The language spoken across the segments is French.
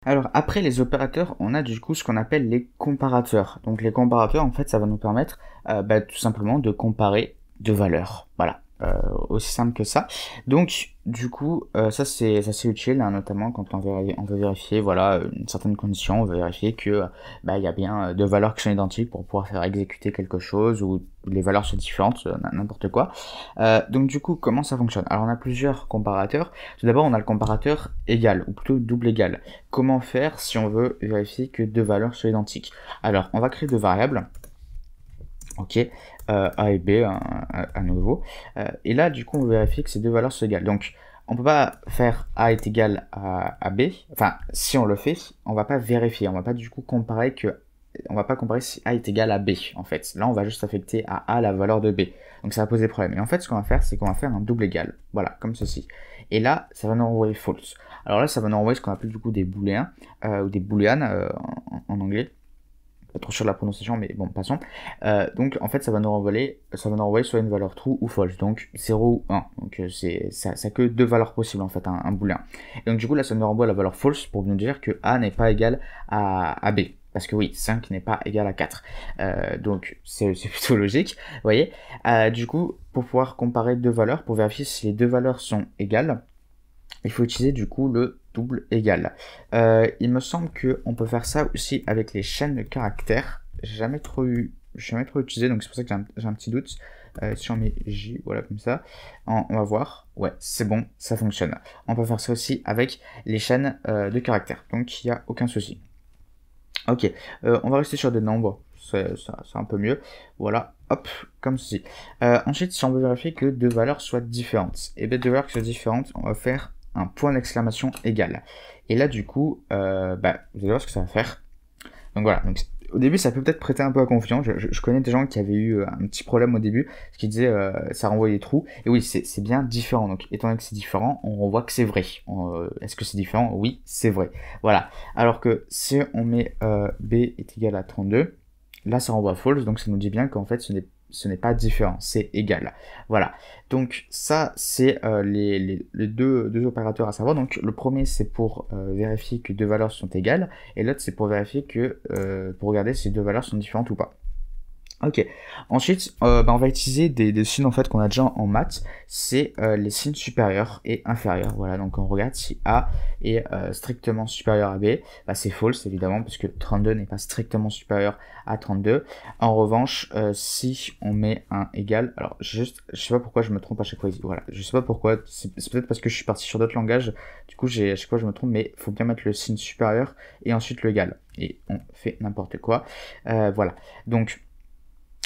Alors après les opérateurs, on a du coup ce qu'on appelle les comparateurs. Donc les comparateurs, en fait, ça va nous permettre tout simplement de comparer deux valeurs. Voilà. Aussi simple que ça. Donc du coup, ça c'est utile, hein, notamment quand on veut vérifier voilà une certaine condition, on veut vérifier que il y a bien deux valeurs qui sont identiques pour pouvoir faire exécuter quelque chose ou les valeurs sont différentes, n'importe quoi. Donc du coup, comment ça fonctionne? Alors on a plusieurs comparateurs. Tout d'abord, on a le comparateur égal, ou plutôt double égal. Comment faire si on veut vérifier que deux valeurs sont identiques? Alors, on va créer deux variables, ok, A et B à nouveau. Et là, du coup, on veut vérifier que ces deux valeurs sont égales. Donc, on peut pas faire A est égal à B. Enfin, si on le fait, on va pas vérifier. On va pas du coup comparer que on va pas comparer si A est égal à B, en fait. Là, on va juste affecter à A la valeur de B. Donc ça va poser problème. Et en fait, ce qu'on va faire, c'est qu'on va faire un double égal. Voilà, comme ceci. Et là, ça va nous renvoyer false. Alors là, ça va nous renvoyer ce qu'on appelle du coup des booléens, ou des booleans en anglais. Pas trop sûr de la prononciation, mais bon, passons. Donc en fait, ça va nous renvoyer soit une valeur true ou false. Donc 0 ou 1. Donc ça a que deux valeurs possibles en fait, un booléen. Et donc du coup, là, ça nous renvoie la valeur false pour nous dire que A n'est pas égal à B. Parce que oui, 5 n'est pas égal à 4. Donc c'est plutôt logique, vous voyez. Du coup, pour pouvoir comparer deux valeurs, pour vérifier si les deux valeurs sont égales, il faut utiliser du coup le double égal. Il me semble qu'on peut faire ça aussi avec les chaînes de caractères. J'ai jamais trop utilisé, donc c'est pour ça que j'ai un petit doute. Si on met J, voilà comme ça, on va voir. Ouais, c'est bon, ça fonctionne. On peut faire ça aussi avec les chaînes de caractères, donc il n'y a aucun souci. Ok, on va rester sur des nombres, c'est un peu mieux. Voilà, hop, comme ceci. Ensuite, si on veut vérifier que deux valeurs soient différentes, et bien deux valeurs qui soient différentes, on va faire un point d'exclamation égal. Et là, du coup, vous allez voir ce que ça va faire. Donc voilà, donc, au début, ça peut peut-être prêter un peu à confusion. Je connais des gens qui avaient eu un petit problème au début, ce qui disait ça renvoyait trou. Et oui, c'est bien différent. Donc, étant donné que c'est différent, on renvoie que c'est vrai. Est-ce que c'est différent? Oui, c'est vrai. Voilà. Alors que si on met B est égal à 32, là, ça renvoie false. Donc, ça nous dit bien qu'en fait, ce n'est pas différent, c'est égal. Voilà. Donc ça, c'est les deux opérateurs à savoir. Donc le premier, c'est pour vérifier que deux valeurs sont égales, et l'autre, c'est pour vérifier que, pour regarder si deux valeurs sont différentes ou pas. Ok. Ensuite, on va utiliser des signes en fait qu'on a déjà en maths. C'est les signes supérieurs et inférieurs. Voilà. Donc on regarde si A est strictement supérieur à B. Bah, c'est false évidemment parce que 32 n'est pas strictement supérieur à 32. En revanche, si on met un égal, alors je sais pas pourquoi je me trompe à chaque fois ici. Voilà. Je sais pas pourquoi. C'est peut-être parce que je suis parti sur d'autres langages. Du coup, à chaque fois je me trompe, mais faut bien mettre le signe supérieur et ensuite l'égal. Et on fait n'importe quoi. Voilà. Donc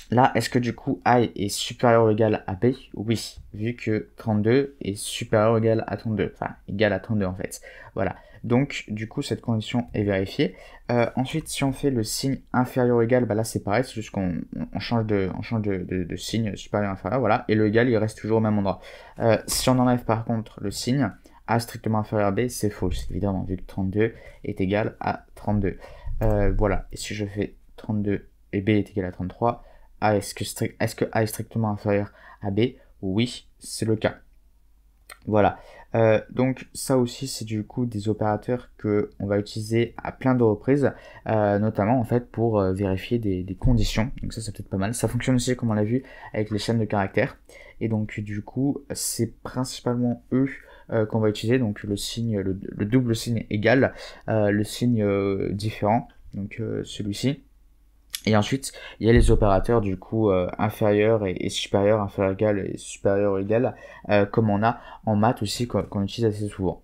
là, est-ce que du coup A est supérieur ou égal à B? Oui, vu que 32 est supérieur ou égal à 32, enfin égal à 32 en fait. Voilà, donc du coup cette condition est vérifiée. Ensuite, si on fait le signe inférieur ou égal, là c'est pareil, c'est juste qu'on change de signe supérieur inférieur, voilà, et le égal il reste toujours au même endroit. Si on enlève par contre le signe, A strictement inférieur à B, c'est false, évidemment, vu que 32 est égal à 32. Voilà, et si je fais 32 et B est égal à 33, est-ce que A est strictement inférieur à B? Oui, c'est le cas. Voilà. Donc ça aussi, c'est du coup des opérateurs que on va utiliser à plein de reprises, notamment en fait pour vérifier des conditions. Donc ça, c'est peut-être pas mal. Ça fonctionne aussi, comme on l'a vu, avec les chaînes de caractères. Et donc du coup, c'est principalement eux qu'on va utiliser. Donc le signe, le double signe égal, le signe différent. Donc celui-ci. Et ensuite, il y a les opérateurs du coup inférieur et supérieur, inférieur égal et supérieur égal, comme on a en maths aussi qu'on utilise assez souvent.